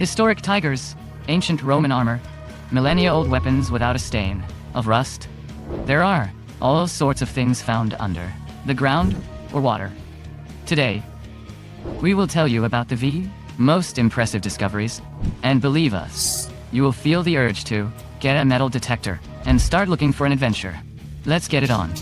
Historic tigers, ancient Roman armor, millennia-old weapons without a stain of rust. There are all sorts of things found under the ground or water. Today, we will tell you about the most impressive discoveries, and believe us, you will feel the urge to get a metal detector and start looking for an adventure. Let's get it on.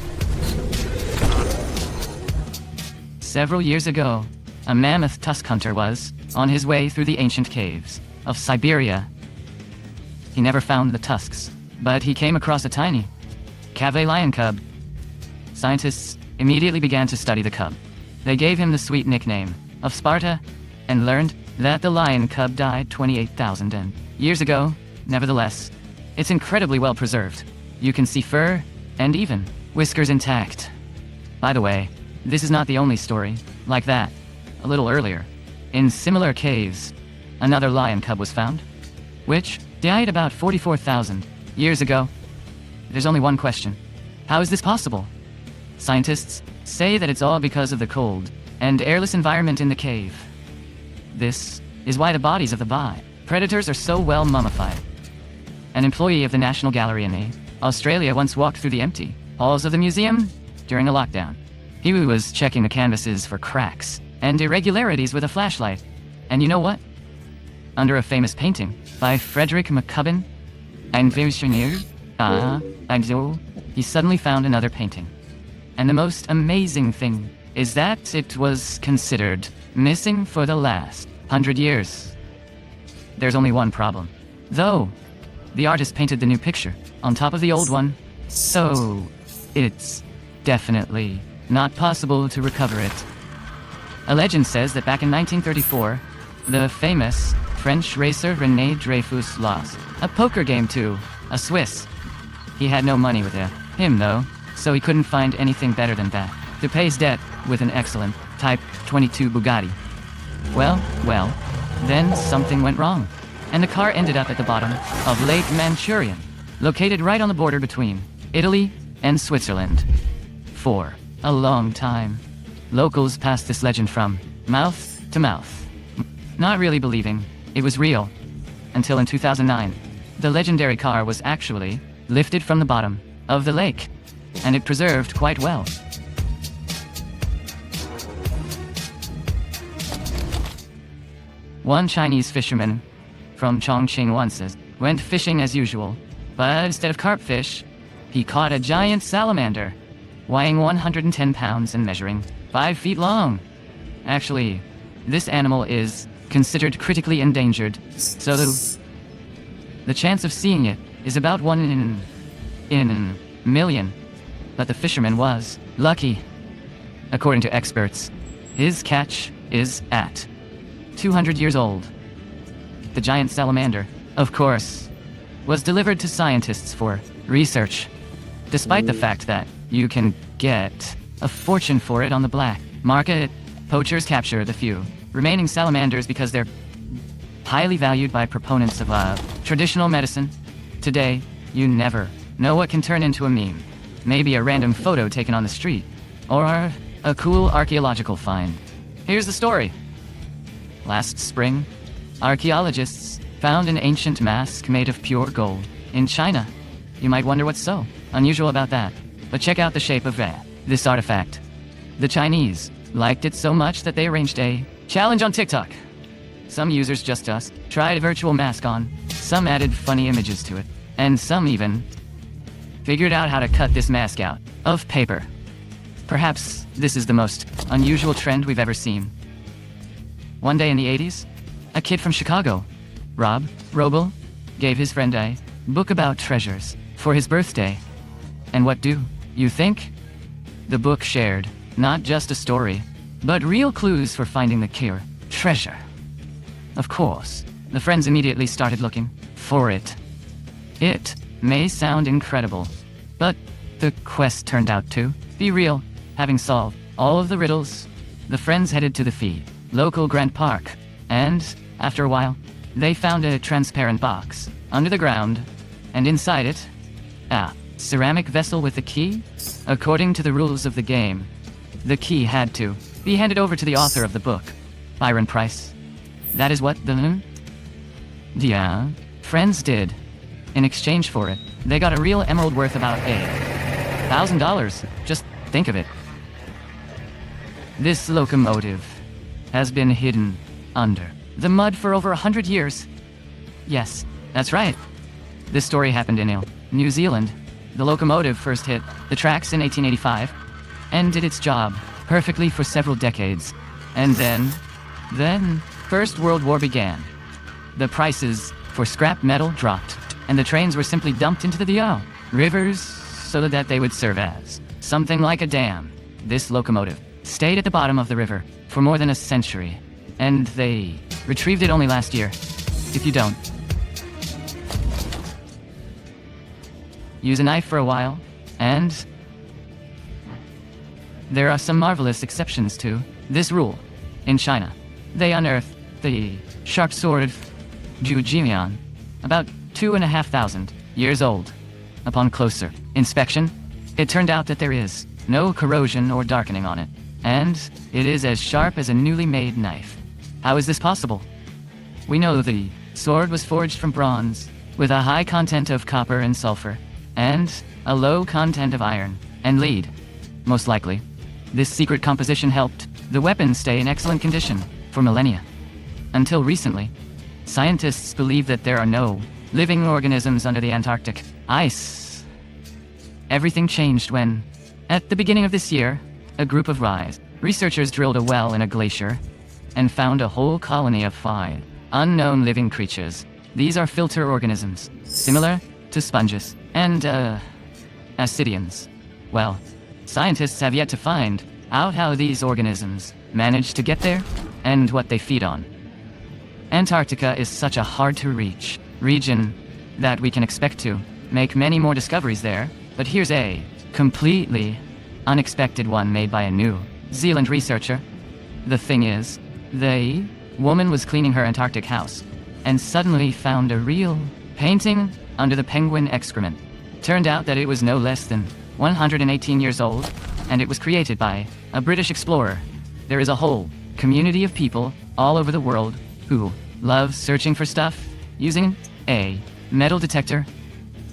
Several years ago, a mammoth tusk hunter was on his way through the ancient caves of Siberia. He never found the tusks, but he came across a tiny cave lion cub. Scientists immediately began to study the cub. They gave him the sweet nickname of Sparta and learned that the lion cub died 28,000 years ago. Nevertheless, it's incredibly well preserved. You can see fur and even whiskers intact. By the way, this is not the only story like that. A little earlier, in similar caves, another lion cub was found, which died about 44,000 years ago. There's only one question. How is this possible? Scientists say that it's all because of the cold and airless environment in the cave. This is why the bodies of the predators are so well mummified. An employee of the National Gallery in Australia once walked through the empty halls of the museum during a lockdown. He was checking the canvases for cracks and irregularities with a flashlight. And you know what? Under a famous painting by Frederick McCubbin and he suddenly found another painting. And the most amazing thing is that it was considered missing for the last 100 years. There's only one problem, though. The artist painted the new picture on top of the old one, so it's definitely not possible to recover it. A legend says that back in 1934, the famous French racer René Dreyfus lost a poker game to a Swiss. He had no money with him though, so he couldn't find anything better than that to pay his debt with an excellent Type 22 Bugatti. Well, then something went wrong, and the car ended up at the bottom of Lake Manchurian, located right on the border between Italy and Switzerland. For a long time, locals passed this legend from mouth to mouth, not really believing it was real, until in 2009, the legendary car was actually lifted from the bottom of the lake, and it preserved quite well. One Chinese fisherman from Chongqing once went fishing as usual, but instead of carp fish, he caught a giant salamander, weighing 110 pounds and measuring 5 feet long. Actually, this animal is considered critically endangered, so the chance of seeing it is about 1 in a million. But the fisherman was lucky. According to experts, his catch is at 200 years old. The giant salamander, of course, was delivered to scientists for research, despite the fact that you can get a fortune for it on the black market. Poachers capture the few remaining salamanders because they're highly valued by proponents of traditional medicine. Today, you never know what can turn into a meme. Maybe a random photo taken on the street, or a cool archaeological find. Here's the story. Last spring, archaeologists found an ancient mask made of pure gold in China. You might wonder what's so unusual about that, but check out the shape of this artifact. The Chinese liked it so much that they arranged a challenge on TikTok. Some users just tried a virtual mask on, some added funny images to it, and some even figured out how to cut this mask out of paper. Perhaps this is the most unusual trend we've ever seen. One day in the 80s, a kid from Chicago, Rob Roble, gave his friend a book about treasures for his birthday. And what do you think? The book shared not just a story, but real clues for finding the treasure. Of course, the friends immediately started looking for it. It may sound incredible, but the quest turned out to be real. Having solved all of the riddles, the friends headed to the local Grant Park, and after a while, they found a transparent box under the ground, and inside it, a ceramic vessel with a key. According to the rules of the game, the key had to be handed over to the author of the book, Byron Price. That is what the Yeah, friends did. In exchange for it, they got a real emerald worth about $1,000. Just think of it. This locomotive has been hidden under the mud for over 100 years. Yes, that's right. This story happened in New Zealand. The locomotive first hit the tracks in 1885 and did its job perfectly for several decades. And then, First World War began. The prices for scrap metal dropped, and the trains were simply dumped into the rivers so that they would serve as something like a dam. This locomotive stayed at the bottom of the river for more than a century, and they retrieved it only last year. If you don't use a knife for a while, and there are some marvelous exceptions to this rule. In China, they unearthed the sharp sword of Jujian, about 2,500 years old. Upon closer inspection, it turned out that there is no corrosion or darkening on it, and it is as sharp as a newly made knife. How is this possible? We know the sword was forged from bronze, with a high content of copper and sulfur, and a low content of iron and lead. Most likely, this secret composition helped the weapon stay in excellent condition for millennia. Until recently, scientists believe that there are no living organisms under the Antarctic ice. Everything changed when, at the beginning of this year, a group of researchers drilled a well in a glacier and found a whole colony of 5 unknown living creatures. These are filter organisms, similar to sponges and, ascidians. Well, scientists have yet to find out how these organisms manage to get there and what they feed on. Antarctica is such a hard-to-reach region that we can expect to make many more discoveries there, but here's a completely unexpected one made by a New Zealand researcher. The thing is, the woman was cleaning her Antarctic house and suddenly found a real painting under the penguin excrement. Turned out that it was no less than 118 years old, and it was created by a British explorer. There is a whole community of people all over the world who love searching for stuff using a metal detector.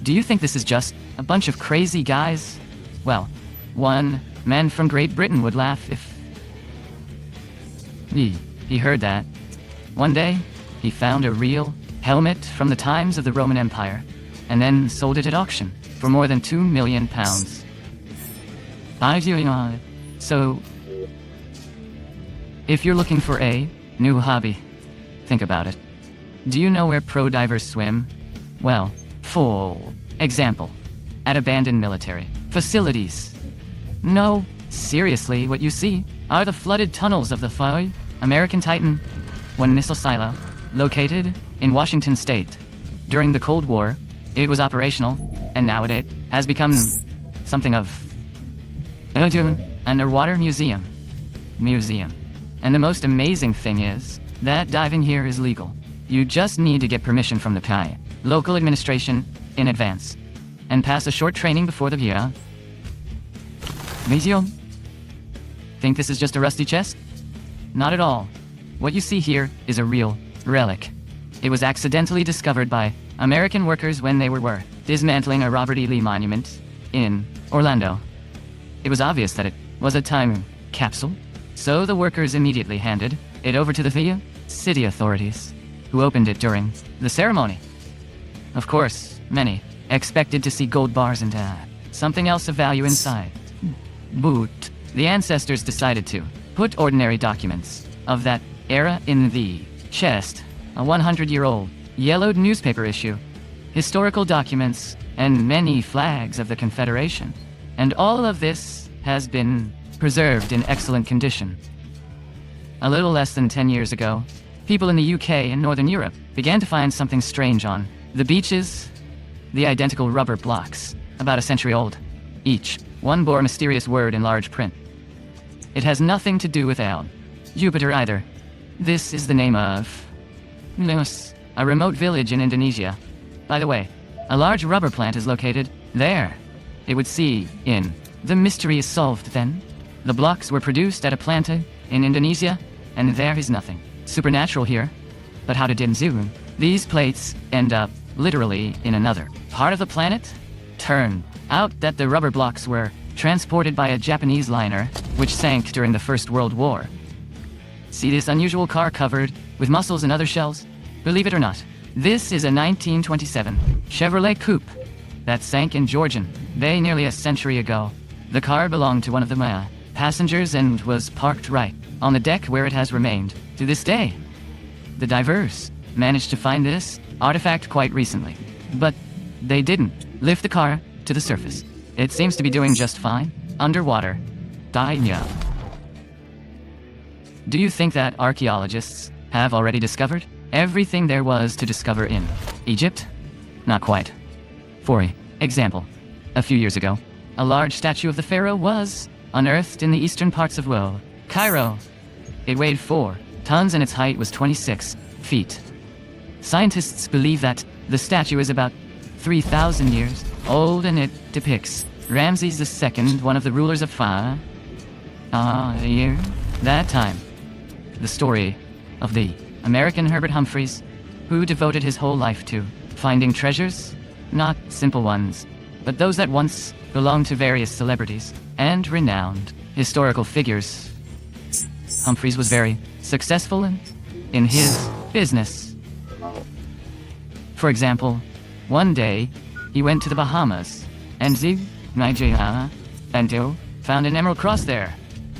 Do you think this is just a bunch of crazy guys? Well, one man from Great Britain would laugh if he heard that. One day, he found a real helmet from the times of the Roman Empire, and then sold it at auction for more than £2 million. So, if you're looking for a new hobby, think about it. Do you know where pro divers swim? Well, for example, at abandoned military facilities. No, seriously, what you see are the flooded tunnels of the American Titan, one missile silo, located in Washington State. During the Cold War, it was operational, and now it has become something of an underwater museum. And the most amazing thing is that diving here is legal. You just need to get permission from the local administration in advance and pass a short training before the museum. Think this is just a rusty chest? Not at all. What you see here is a real relic. It was accidentally discovered by American workers when they were dismantling a Robert E. Lee monument in Orlando. It was obvious that it was a time capsule, so the workers immediately handed it over to the city authorities, who opened it during the ceremony. Of course, many expected to see gold bars and something else of value inside. But the ancestors decided to put ordinary documents of that era in the chest, a 100-year-old yellowed newspaper issue, historical documents, and many flags of the Confederation. And all of this has been preserved in excellent condition. A little less than 10 years ago, people in the UK and Northern Europe began to find something strange on the beaches. The identical rubber blocks, about a century old. Each one bore a mysterious word in large print. It has nothing to do with Jupiter either. This is the name of Nus, a remote village in Indonesia. By the way, a large rubber plant is located there. It would see in The Mystery is Solved then. The blocks were produced at a plant in Indonesia, and there is nothing supernatural here. But how did Dinzun These plates end up, literally, in another part of the planet? Turn out that the rubber blocks were transported by a Japanese liner, which sank during the First World War. See this unusual car covered with mussels and other shells? Believe it or not, this is a 1927 Chevrolet Coupe that sank in Georgian Bay nearly a century ago. The car belonged to one of the passengers and was parked right on the deck where it has remained to this day. The divers managed to find this artifact quite recently, but they didn't lift the car to the surface. It seems to be doing just fine underwater. Yeah. Do you think that archaeologists have already discovered everything there was to discover in Egypt? Not quite. For example, a few years ago, a large statue of the pharaoh was unearthed in the eastern parts of Cairo. It weighed 4 tons and its height was 26 feet. Scientists believe that the statue is about 3,000 years old and it depicts Ramses II, one of the rulers of that time. The story of the American Herbert Humphreys, who devoted his whole life to finding treasures, not simple ones, but those that once belonged to various celebrities and renowned historical figures. Humphreys was very successful in his business. For example, one day he went to the Bahamas and Nigeria and found an emerald cross there,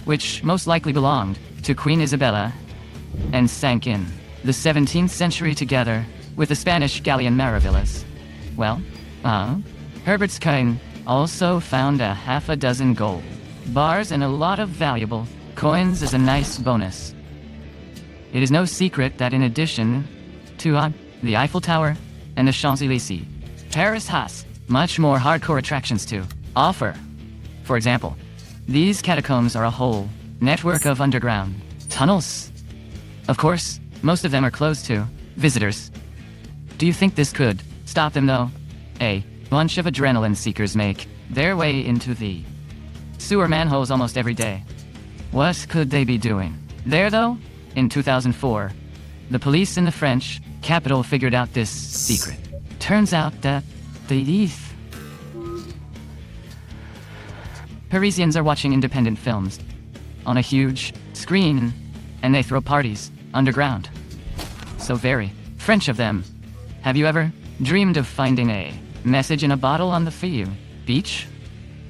which most likely belonged to Queen Isabella, and sank in the 17th century together with the Spanish galleon Maravillas. Well, Herbert's kind also found a half a dozen gold bars and a lot of valuable coins as a nice bonus. It is no secret that in addition to the Eiffel Tower and the Champs-Élysées, Paris has much more hardcore attractions to offer. For example, these catacombs are a whole network of underground tunnels. Of course, most of them are closed to visitors. Do you think this could stop them though? A bunch of adrenaline seekers make their way into the sewer manholes almost every day. What could they be doing there though? In 2004, the police in the French capital figured out this secret. Turns out that the Parisians are watching independent films on a huge screen, and they throw parties underground. So very French of them. Have you ever dreamed of finding a message in a bottle on the beach?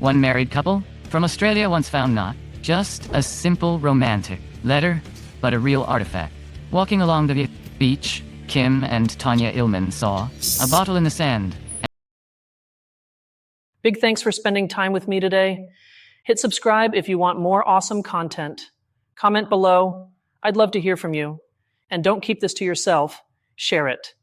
One married couple from Australia once found not just a simple romantic letter, but a real artifact. Walking along the beach, Kim and Tanya Illman saw a bottle in the sand. Big thanks for spending time with me today. Hit subscribe if you want more awesome content. Comment below. I'd love to hear from you. And don't keep this to yourself. Share it.